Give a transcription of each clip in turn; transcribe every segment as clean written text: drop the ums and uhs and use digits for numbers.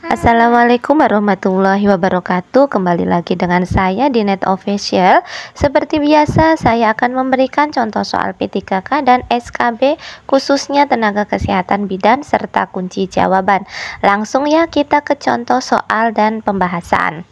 Assalamualaikum warahmatullahi wabarakatuh. Kembali lagi dengan saya di Net Official. Seperti biasa, saya akan memberikan contoh soal P3K dan SKB, khususnya tenaga kesehatan bidan serta kunci jawaban. Langsung ya kita ke contoh soal dan pembahasan.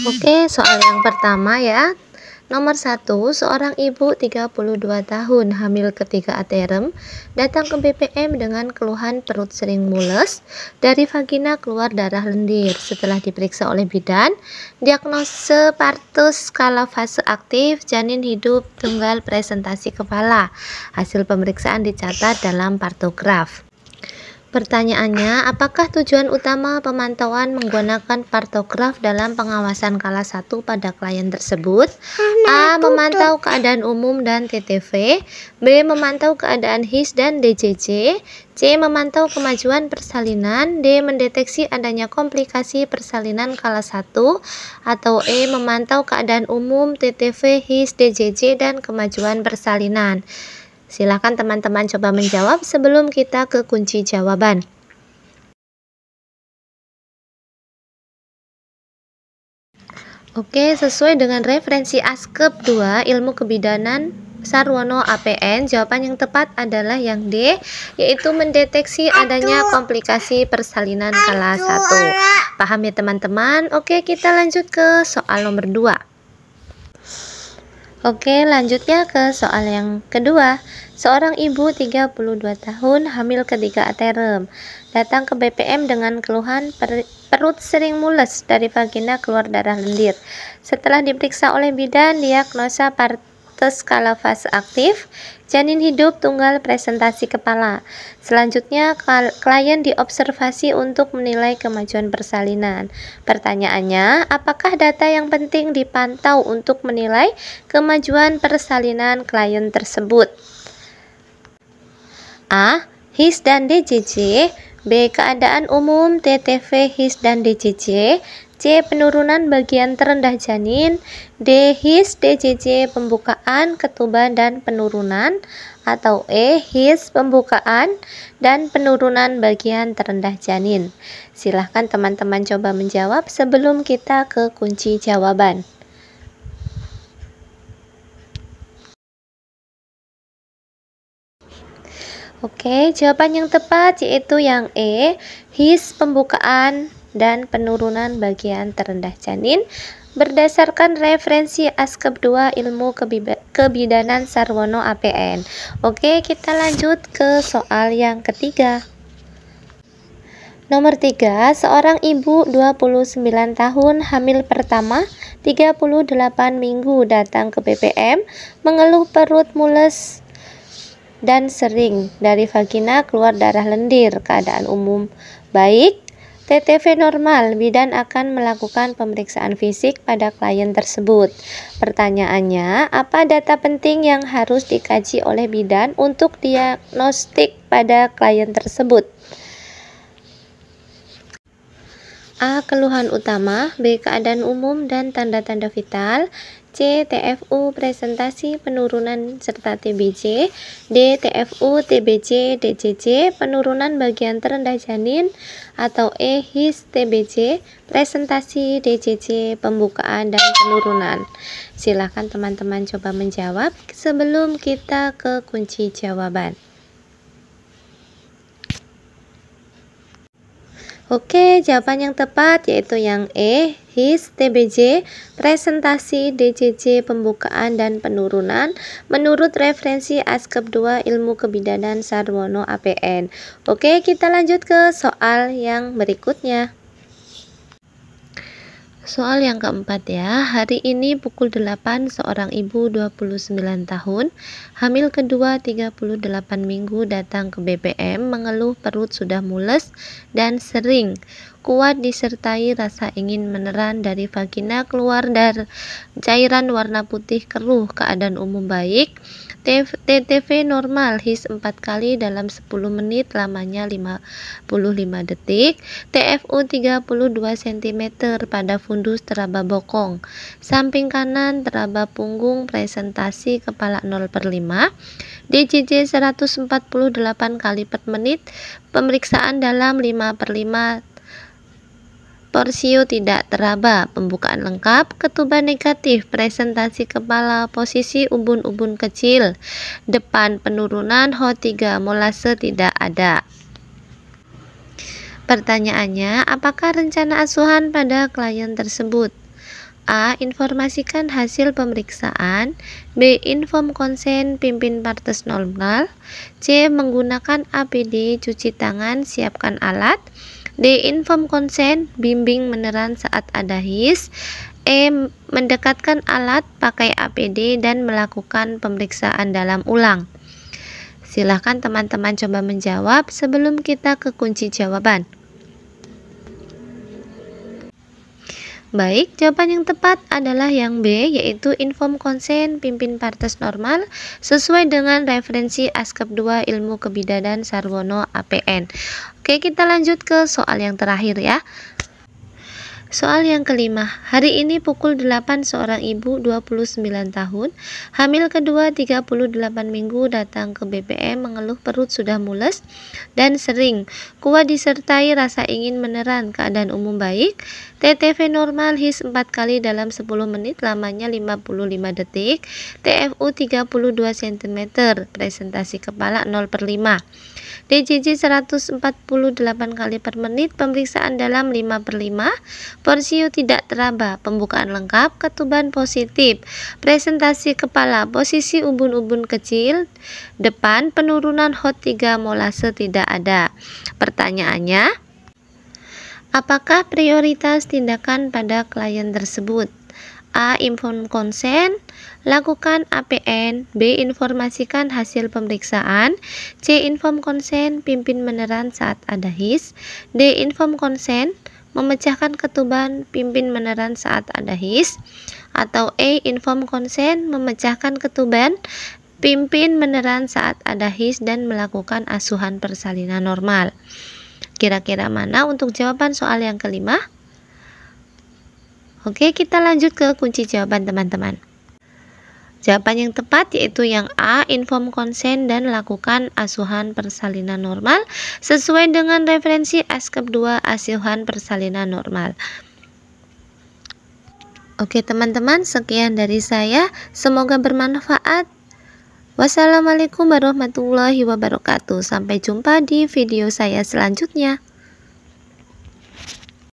Oke, soal yang pertama ya. Nomor 1, seorang ibu 32 tahun hamil ketiga aterem datang ke BPM dengan keluhan perut sering mules, dari vagina keluar darah lendir. Setelah diperiksa oleh bidan, diagnosa partus skala fase aktif, janin hidup tunggal presentasi kepala. Hasil pemeriksaan dicatat dalam partograf. Pertanyaannya, apakah tujuan utama pemantauan menggunakan partograf dalam pengawasan skala 1 pada klien tersebut? A. Memantau keadaan umum dan TTV. B. Memantau keadaan HIS dan DJJ. C. Memantau kemajuan persalinan. D. Mendeteksi adanya komplikasi persalinan skala 1. Atau E. Memantau keadaan umum, TTV, HIS, DJJ, dan kemajuan persalinan. Silakan teman-teman coba menjawab sebelum kita ke kunci jawaban. Oke, sesuai dengan referensi Askep 2 Ilmu Kebidanan Sarwono APN, jawaban yang tepat adalah yang D, yaitu mendeteksi adanya komplikasi persalinan skala 1. Paham ya teman-teman? Oke, kita lanjut ke soal nomor 2. Oke, lanjutnya ke soal yang kedua. Seorang ibu 32 tahun hamil ketiga aterem datang ke BPM dengan keluhan perut sering mules, dari vagina keluar darah lendir. Setelah diperiksa oleh bidan, diagnosa partus skala fase aktif, janin hidup tunggal presentasi kepala. Selanjutnya, klien diobservasi untuk menilai kemajuan persalinan. Pertanyaannya, apakah data yang penting dipantau untuk menilai kemajuan persalinan klien tersebut? A. HIS dan DJJ. B. Keadaan umum, TTV, HIS, dan DJJ. C. Penurunan bagian terendah janin. D. HIS, DJJ, pembukaan, ketuban, dan penurunan. Atau E. HIS, pembukaan, dan penurunan bagian terendah janin. Silahkan teman-teman coba menjawab sebelum kita ke kunci jawaban. Oke, jawaban yang tepat yaitu yang E, HIS, pembukaan dan penurunan bagian terendah janin, berdasarkan referensi Askep 2 Ilmu Kebidanan Sarwono APN. Oke, kita lanjut ke soal yang ketiga. Nomor 3, seorang ibu 29 tahun hamil pertama 38 minggu datang ke BPM mengeluh perut mules dan sering, dari vagina keluar darah lendir, keadaan umum baik, TTV normal. Bidan akan melakukan pemeriksaan fisik pada klien tersebut. Pertanyaannya, apa data penting yang harus dikaji oleh bidan untuk diagnostik pada klien tersebut? A. Keluhan utama. B. Keadaan umum dan tanda-tanda vital. C. TFU, presentasi, penurunan, serta TBC. D. TFU, TBC, DJJ, penurunan bagian terendah janin. Atau E. HIS, TBC, presentasi, DJJ, pembukaan, dan penurunan. Silahkan teman-teman coba menjawab sebelum kita ke kunci jawaban. Oke, jawaban yang tepat yaitu yang E, HIS, TBJ, presentasi, DJJ, pembukaan, dan penurunan menurut referensi Askep 2 Ilmu Kebidanan Sarwono APN. Oke, kita lanjut ke soal yang berikutnya. Soal yang keempat ya. Hari ini pukul 8, seorang ibu 29 tahun, hamil kedua 38 minggu datang ke BPM mengeluh perut sudah mules dan sering, kuat disertai rasa ingin meneran, dari vagina keluar cairan warna putih keruh, keadaan umum baik, TTV normal HIS 4 kali dalam 10 menit, lamanya 55 detik. TFU 32 cm pada fundus teraba bokong. Samping kanan teraba punggung, presentasi kepala 0/5. DJJ 148 kali per menit. Pemeriksaan dalam 5/5. Porsio tidak teraba, pembukaan lengkap, ketuban negatif, presentasi kepala, posisi ubun-ubun kecil, depan penurunan HO3, molase tidak ada. Pertanyaannya, apakah rencana asuhan pada klien tersebut? A. Informasikan hasil pemeriksaan. B. Inform konsen pimpin partes normal. C. Menggunakan APD, cuci tangan, siapkan alat. D. Inform konsen, bimbing meneran saat ada HIS. E. Mendekatkan alat, pakai APD, dan melakukan pemeriksaan dalam ulang. Silahkan teman-teman coba menjawab sebelum kita ke kunci jawaban. Baik, jawaban yang tepat adalah yang B, yaitu inform konsen pimpin partes normal sesuai dengan referensi Askep 2 Ilmu Kebidanan Sarwono APN. Oke, kita lanjut ke soal yang terakhir ya. Soal yang kelima, hari ini pukul 8 seorang ibu 29 tahun, hamil kedua 38 minggu datang ke BPM mengeluh perut sudah mules dan sering, kuat disertai rasa ingin meneran, keadaan umum baik, TTV normal HIS 4 kali dalam 10 menit, lamanya 55 detik, TFU 32 cm, presentasi kepala 0/5. DJJ 148 kali per menit, pemeriksaan dalam 5/5, Porsio tidak teraba, pembukaan lengkap, ketuban positif, presentasi kepala, posisi ubun-ubun kecil, depan penurunan HO3, molase tidak ada. Pertanyaannya, apakah prioritas tindakan pada klien tersebut? A. Inform konsen, lakukan APN. B. Informasikan hasil pemeriksaan. C. Inform konsen, pimpin meneran saat ada HIS. D. Inform konsen, memecahkan ketuban, pimpin meneran saat ada HIS. Atau E. Inform konsen, memecahkan ketuban, pimpin meneran saat ada HIS dan melakukan asuhan persalinan normal. Kira-kira mana untuk jawaban soal yang kelima? Oke, kita lanjut ke kunci jawaban teman-teman. Jawaban yang tepat yaitu yang A, inform konsen dan lakukan asuhan persalinan normal sesuai dengan referensi Askep 2 asuhan persalinan normal. Oke teman-teman, sekian dari saya, semoga bermanfaat. Wassalamualaikum warahmatullahi wabarakatuh. Sampai jumpa di video saya selanjutnya.